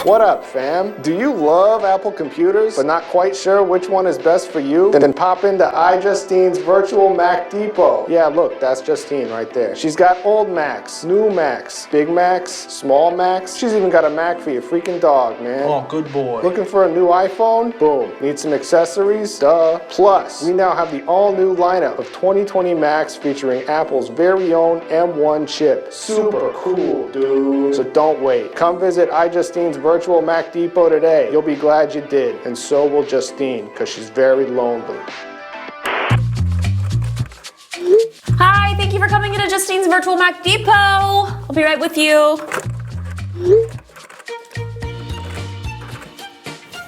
What up, fam? Do you love Apple computers but not quite sure which one is best for you? Then pop into iJustine's virtual Mac Depot. Yeah, look, that's Justine right there. She's got old Macs, new Macs, big Macs, small Macs. She's even got a Mac for your freaking dog, man. Oh, good boy. Looking for a new iPhone? Boom. Need some accessories? Duh. Plus, we now have the all-new lineup of 2020 Macs featuring Apple's very own M1 chip. Super cool, dude. So don't wait. Come visit iJustine's virtual Mac Depot today. You'll be glad you did, and so will Justine, because she's very lonely. Hi, thank you for coming into Justine's virtual Mac Depot. I'll be right with you.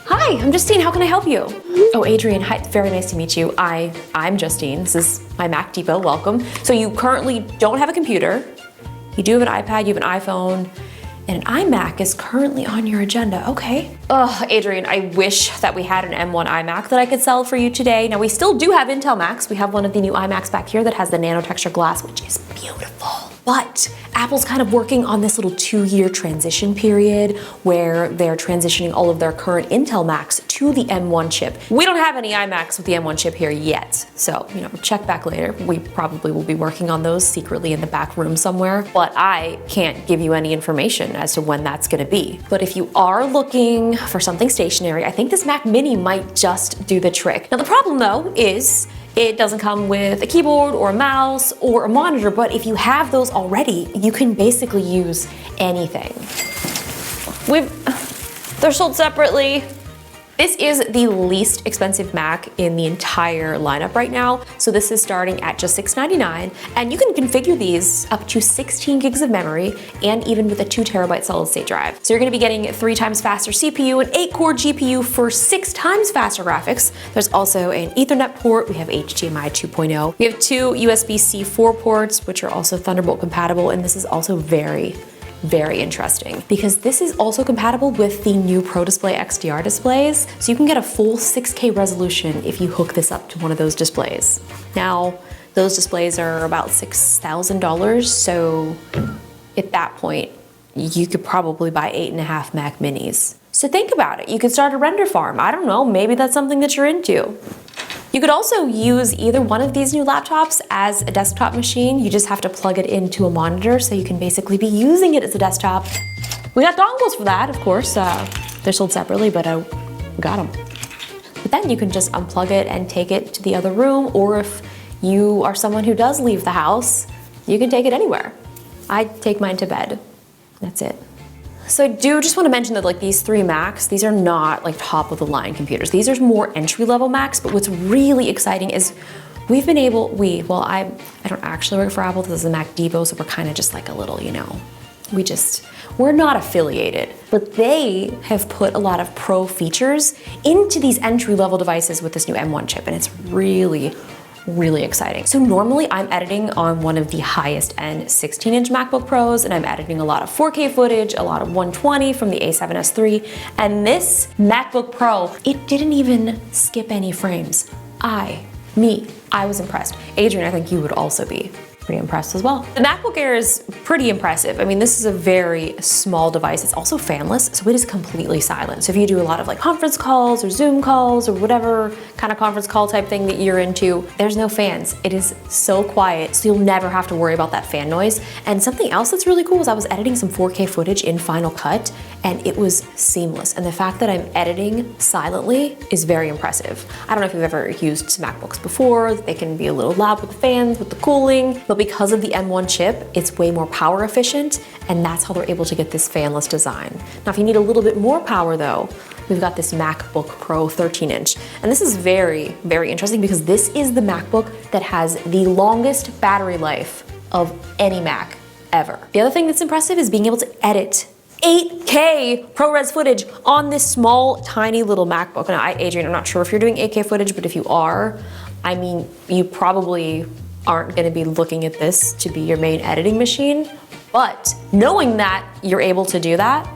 Hi, I'm Justine. How can I help you? Oh, Adrian, hi. Very nice to meet you. I'm Justine. This is my Mac Depot. Welcome. So you currently don't have a computer. You do have an iPad, you have an iPhone, and an iMac is currently on your agenda. Okay. Ugh, Adrian, I wish that we had an M1 iMac that I could sell for you today. Now, we still do have Intel Macs. We have one of the new iMacs back here that has the nano texture glass, which is beautiful. But Apple's kind of working on this little 2-year transition period where they're transitioning all of their current Intel Macs to the M1 chip. We don't have any iMacs with the M1 chip here yet. So, check back later. We probably will be working on those secretly in the back room somewhere, but I can't give you any information as to when that's gonna be. But if you are looking for something stationary, I think this Mac Mini might just do the trick. Now, the problem though is it doesn't come with a keyboard or a mouse or a monitor, but if you have those already, you can basically use anything. They're sold separately. This is the least expensive Mac in the entire lineup right now. So this is starting at just $699, and you can configure these up to 16 gigs of memory and even with a 2 terabyte solid state drive. So you're gonna be getting 3 times faster CPU, an 8-core GPU for 6 times faster graphics. There's also an Ethernet port. We have HDMI 2.0. We have 2 USB-C 4 ports, which are also Thunderbolt compatible, and this is also very interesting because this is also compatible with the new Pro Display XDR displays. So you can get a full 6K resolution if you hook this up to one of those displays. Now, those displays are about $6,000. So at that point, you could probably buy 8.5 Mac Minis. So think about it. You could start a render farm. I don't know, maybe that's something that you're into. You could also use either one of these new laptops as a desktop machine. You just have to plug it into a monitor so you can basically be using it as a desktop. We got dongles for that, of course. They're sold separately, but we got them. But then you can just unplug it and take it to the other room, or if you are someone who does leave the house, you can take it anywhere. I take mine to bed. That's it. So I do just want to mention that these 3 Macs, these are not top of the line computers. These are more entry-level Macs, but what's really exciting is we've been able, I don't actually work for Apple, this is a Mac Depot, so we're kind of just a little, we're not affiliated, but they have put a lot of pro features into these entry-level devices with this new M1 chip, and it's really exciting. So normally I'm editing on one of the highest end 16-inch MacBook Pros, and I'm editing a lot of 4K footage, a lot of 120 from the A7S III, and this MacBook Pro, it didn't even skip any frames. I was impressed. Adrian, I think you would also be pretty impressed as well. The MacBook Air is pretty impressive. I mean, this is a very small device. It's also fanless, so it is completely silent. So if you do a lot of conference calls or Zoom calls or whatever kind of conference call type thing that you're into, there's no fans. It is so quiet, so you'll never have to worry about that fan noise. And something else that's really cool is I was editing some 4K footage in Final Cut, and it was seamless. And the fact that I'm editing silently is very impressive. I don't know if you've ever used MacBooks before. They can be a little loud with the fans, with the cooling, but because of the M1 chip, it's way more power efficient, and that's how they're able to get this fanless design. Now, if you need a little bit more power though, we've got this MacBook Pro 13-inch. And this is very interesting because this is the MacBook that has the longest battery life of any Mac ever. The other thing that's impressive is being able to edit 8K ProRes footage on this small, tiny little MacBook. Now, Adrian, I'm not sure if you're doing 8K footage, but if you are, I mean, you probably aren't gonna be looking at this to be your main editing machine, but knowing that you're able to do that,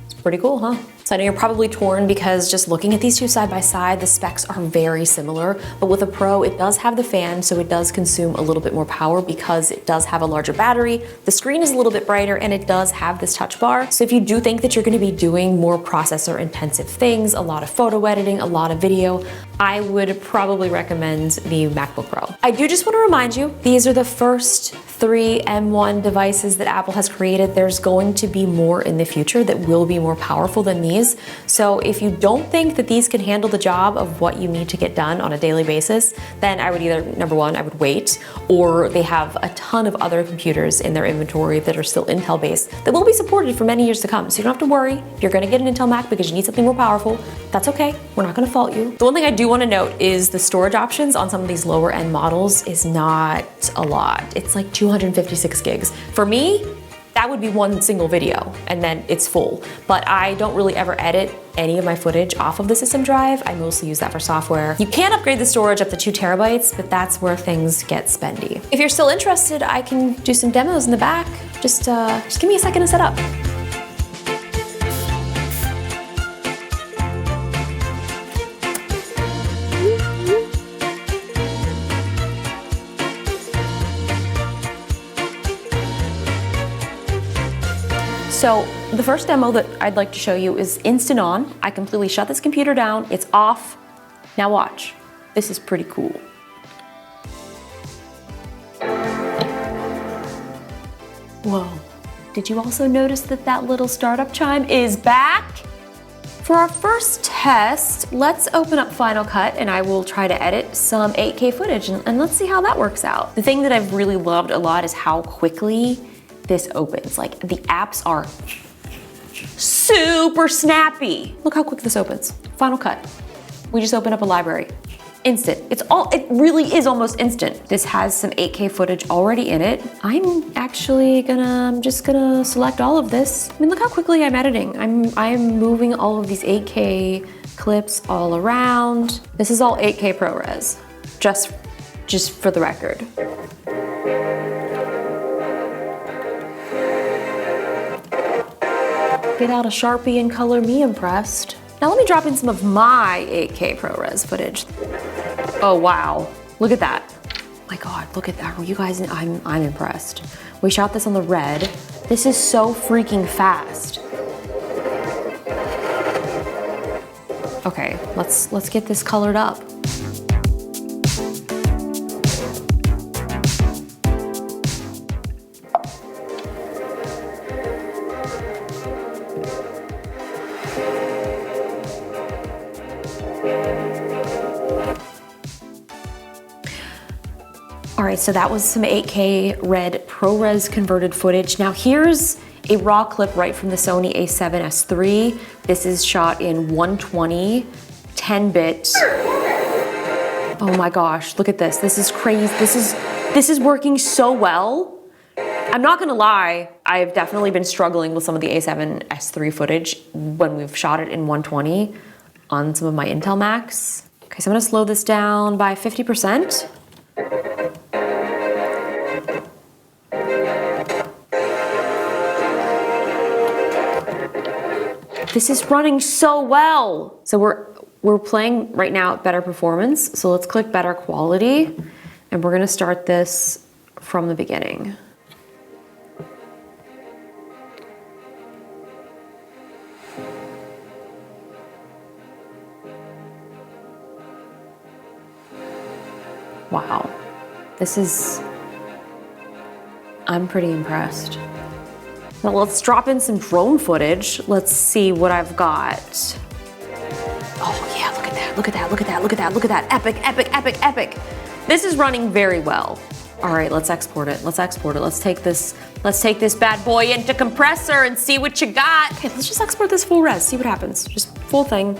it's pretty cool, huh? So I know you're probably torn because just looking at these two side by side, the specs are very similar, but with a Pro, it does have the fan, so it does consume a little bit more power because it does have a larger battery, the screen is a little bit brighter, and it does have this touch bar. So if you do think that you're gonna be doing more processor intensive things, a lot of photo editing, a lot of video, I would probably recommend the MacBook Pro. I do just wanna remind you, these are the first 3 M1 devices that Apple has created. There's going to be more in the future that will be more powerful than these. So if you don't think that these can handle the job of what you need to get done on a daily basis, then I would either, number one, I would wait, or they have a ton of other computers in their inventory that are still Intel based that will be supported for many years to come. So you don't have to worry. If you're gonna get an Intel Mac because you need something more powerful, that's okay. We're not gonna fault you. The one thing I do wanna note is the storage options on some of these lower end models is not a lot. It's like 256 gigs. For me, that would be one single video and then it's full. But I don't really ever edit any of my footage off of the system drive. I mostly use that for software. You can upgrade the storage up to 2 terabytes, but that's where things get spendy. If you're still interested, I can do some demos in the back. Just give me a second to set up. So the first demo that I'd like to show you is instant on. I completely shut this computer down, it's off. Now watch, this is pretty cool. Whoa, did you also notice that that little startup chime is back? For our first test, let's open up Final Cut and I will try to edit some 8K footage and let's see how that works out. The thing that I've really loved a lot is how quickly this opens. Like the apps are super snappy. Look how quick this opens. Final Cut. We just open up a library. Instant. It really is almost instant. This has some 8K footage already in it. I'm just gonna select all of this. I mean, look how quickly I'm editing. I'm moving all of these 8K clips all around. This is all 8K ProRes, just for the record. Get out a Sharpie and color me impressed. Now let me drop in some of my 8K ProRes footage. Oh wow, look at that. Oh my God, look at that. You guys, I'm impressed. We shot this on the red. This is so freaking fast. Okay, let's get this colored up. All right, so that was some 8K red ProRes converted footage. Now here's a raw clip right from the Sony a7S III. This is shot in 120, 10-bit. Oh my gosh, look at this. This is crazy. This is working so well. I'm not gonna lie, I've definitely been struggling with some of the a7S III footage when we've shot it in 120 on some of my Intel Macs. Okay, so I'm gonna slow this down by 50%. This is running so well. So we're playing right now at better performance. So let's click better quality and we're gonna start this from the beginning. Wow, I'm pretty impressed. Now let's drop in some drone footage. Let's see what I've got. Oh yeah, look at that, look at that, look at that, look at that, look at that. Epic, epic, epic, epic. This is running very well. All right, let's export it, let's export it. Let's take this bad boy into compressor and see what you got. Okay, let's just export this full res, see what happens. Just full thing.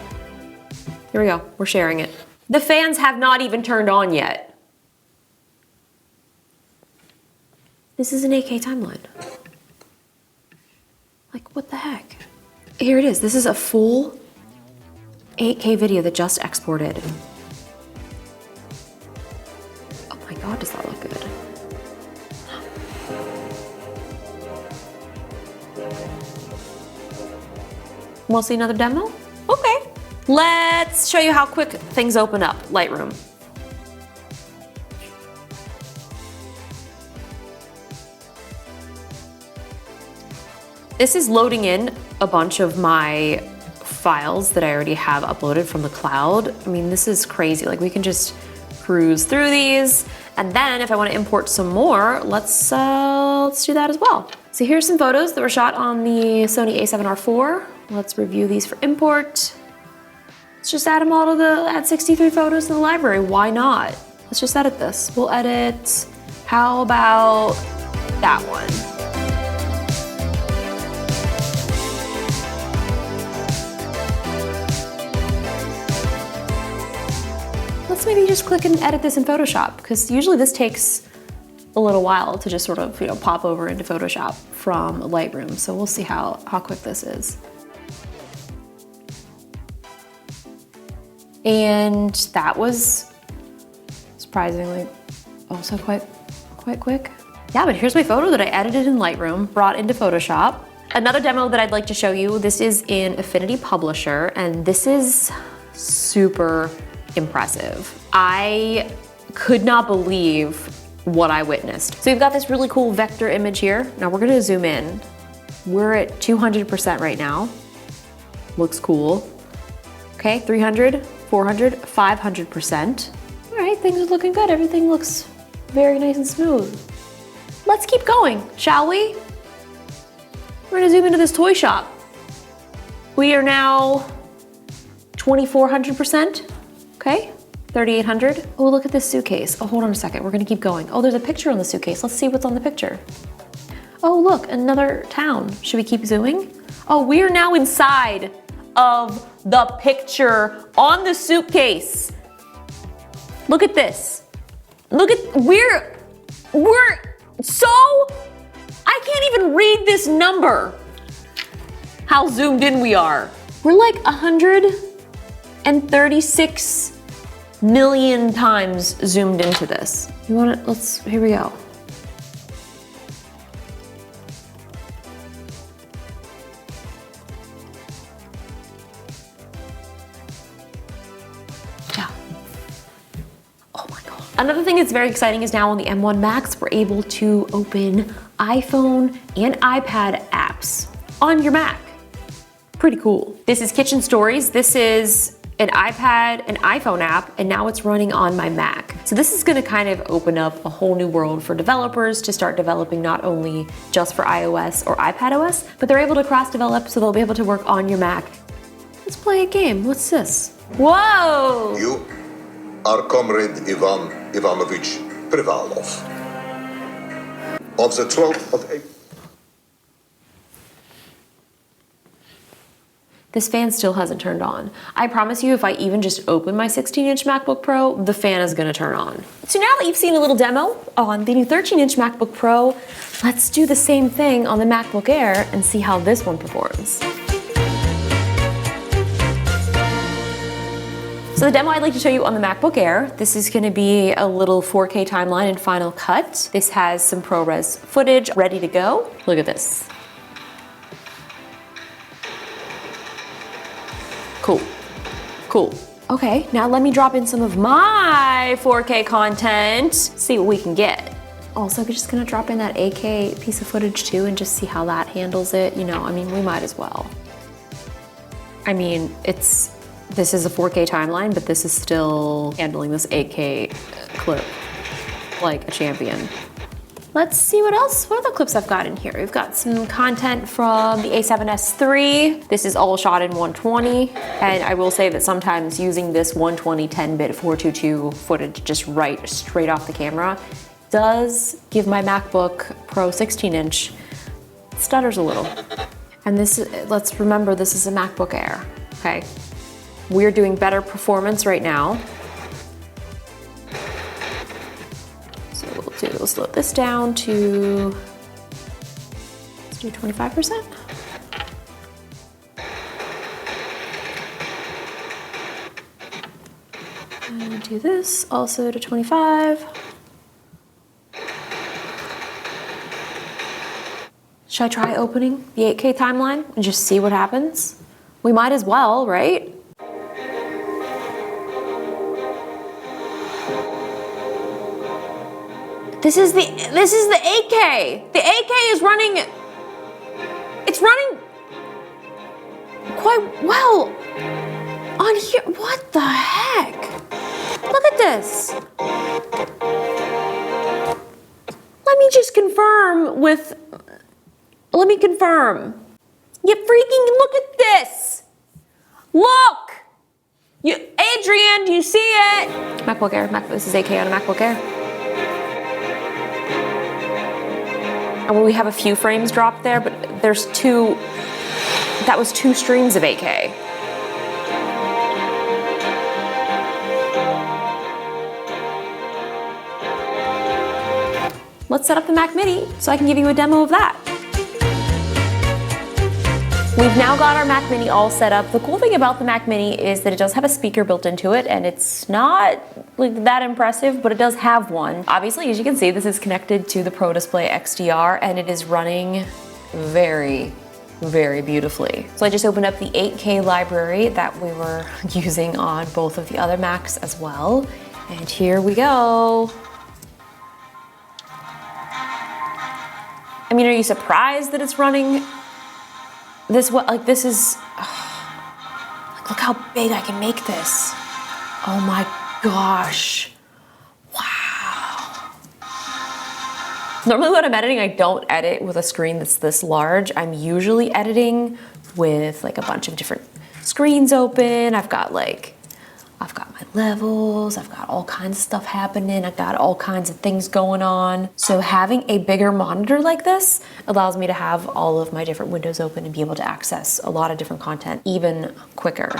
Here we go, we're sharing it. The fans have not even turned on yet. This is an 8K timeline. Like, what the heck? Here it is. This is a full 8K video that just exported. Oh my God, does that look good? We'll see another demo? Okay. Let's show you how quick things open up, Lightroom. This is loading in a bunch of my files that I already have uploaded from the cloud. I mean, this is crazy. Like, we can just cruise through these. And then if I want to import some more, let's do that as well. So here's some photos that were shot on the Sony a7R IV. Let's review these for import. Let's just add them all to add 63 photos to the library. Why not? Let's just edit this. We'll edit, how about that one? Let's maybe just click and edit this in Photoshop, because usually this takes a little while to just sort of, you know, pop over into Photoshop from Lightroom. So we'll see how quick this is. And that was surprisingly also quite quick. Yeah, but here's my photo that I edited in Lightroom, brought into Photoshop. Another demo that I'd like to show you, this is in Affinity Publisher, and this is super impressive. I could not believe what I witnessed. So we've got this really cool vector image here. Now we're gonna zoom in. We're at 200% right now. Looks cool. Okay, 300, 400, 500%. All right, things are looking good. Everything looks very nice and smooth. Let's keep going, shall we? We're gonna zoom into this toy shop. We are now 2,400%. Okay, 3,800. Oh, look at this suitcase. Oh, hold on a second, we're gonna keep going. Oh, there's a picture on the suitcase. Let's see what's on the picture. Oh, look, another town. Should we keep zooming? Oh, we are now inside of the picture on the suitcase. Look at this. Look at, we're so, I can't even read this number. How zoomed in we are. We're like 136 million times zoomed into this. You want it? Here we go. Yeah. Oh my God. Another thing that's very exciting is now on the M1 Max, we're able to open iPhone and iPad apps on your Mac. Pretty cool. This is Kitchen Stories. This is an iPad, an iPhone app, and now it's running on my Mac. So this is gonna kind of open up a whole new world for developers to start developing not only just for iOS or iPadOS, but they're able to cross-develop so they'll be able to work on your Mac. Let's play a game. What's this? Whoa! You are Comrade Ivan Ivanovich Privalov. Of the 12th of April. This fan still hasn't turned on. I promise you, if I even just open my 16-inch MacBook Pro, the fan is gonna turn on. So now that you've seen a little demo on the new 13-inch MacBook Pro, let's do the same thing on the MacBook Air and see how this one performs. So the demo I'd like to show you on the MacBook Air, this is gonna be a little 4K timeline in Final Cut. This has some ProRes footage ready to go. Look at this. Cool, cool. Okay, now let me drop in some of my 4K content, see what we can get. Also, we're just gonna drop in that 8K piece of footage too and just see how that handles it. You know, I mean, we might as well. I mean, this is a 4K timeline, but this is still handling this 8K clip like a champion. Let's see what other clips I've got in here. We've got some content from the a7S III. This is all shot in 120. And I will say that sometimes using this 120 10-bit 422 footage just straight off the camera does give my MacBook Pro 16-inch stutters a little. And let's remember, this is a MacBook Air, okay? We're doing better performance right now. We'll slow this down to, let's do 25%. And do this also to 25. Should I try opening the 8K timeline and just see what happens? We might as well, right? This is the 8K. The 8K is running, it's running quite well on here. What the heck? Look at this. Let me just confirm with, let me confirm. You freaking look at this. Look. You, Adrian, do you see it? MacBook Air, this is 8K on a MacBook Air. And we have a few frames dropped there, but there's two, that was 2 streams of 8K. Let's set up the Mac Mini so I can give you a demo of that. We've now got our Mac Mini all set up. The cool thing about the Mac Mini is that it does have a speaker built into it, and it's not like that impressive, but it does have one. Obviously, as you can see, this is connected to the Pro Display XDR, and it is running very, very beautifully. So I just opened up the 8K library that we were using on both of the other Macs as well. And here we go. I mean, are you surprised that it's running this well? Like, this is, like, look how big I can make this. Oh my gosh. Wow. Normally when I'm editing, I don't edit with a screen that's this large. I'm usually editing with like a bunch of different screens open. I've got my levels, I've got all kinds of stuff happening, I've got all kinds of things going on. So having a bigger monitor like this allows me to have all of my different windows open and be able to access a lot of different content even quicker.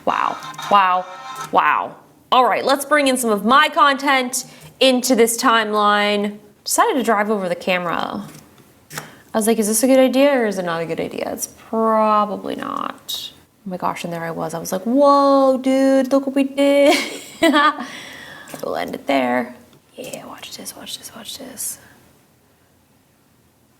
Wow, wow, wow. All right, let's bring in some of my content into this timeline. Decided to drive over the camera. I was like, is this a good idea or is it not a good idea? It's probably not. Oh my gosh, and there I was like, whoa, dude, look what we did. We'll end it there. Yeah, watch this, watch this, watch this.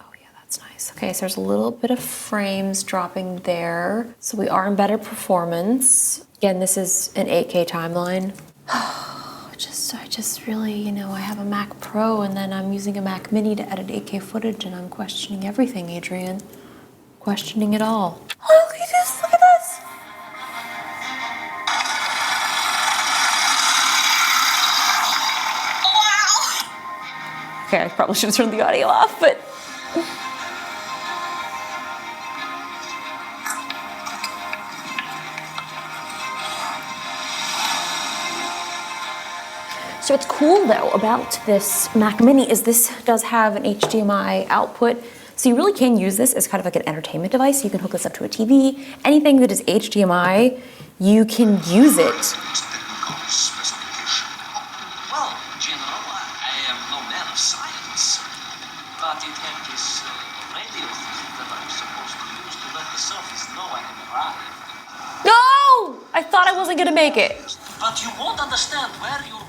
Oh yeah, that's nice. Okay, so there's a little bit of frames dropping there. So we are in better performance. Again, this is an 8K timeline. I just really, you know, I have a Mac Pro and then I'm using a Mac Mini to edit 8K footage and I'm questioning everything, Adrian. Questioning it all. Oh, look at this, look at this. Wow. Okay, I probably should have turned the audio off, but. So what's cool though about this Mac Mini is this does have an HDMI output. So you really can use this as kind of like an entertainment device. You can hook this up to a TV. Anything that is HDMI, you can use it. Well, General, I am no man of science, but it had this radio thing that I'm supposed to use to let the surface know I have arrived. No! I thought I wasn't gonna make it. But you won't understand where your own...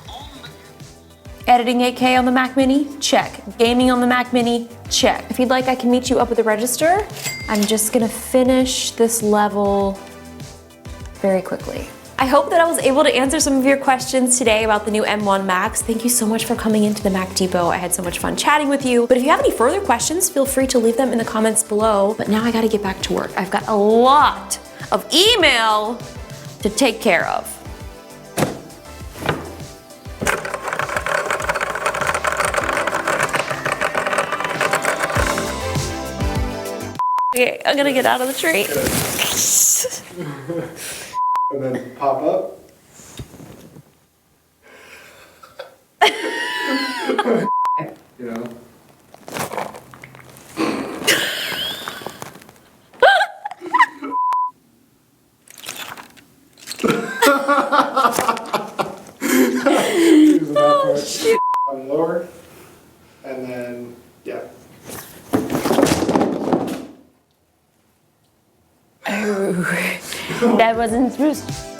Editing 8K on the Mac Mini? Check. Gaming on the Mac Mini? Check. If you'd like, I can meet you up at the register. I'm just gonna finish this level very quickly. I hope that I was able to answer some of your questions today about the new M1 Macs. Thank you so much for coming into the Mac Depot. I had so much fun chatting with you. But if you have any further questions, feel free to leave them in the comments below. But now I gotta get back to work. I've got a lot of email to take care of. Okay, I'm gonna get out of the tree. And then pop up. You know? Oh, shit. Lower. And then, yeah. Oh, that wasn't supposed to.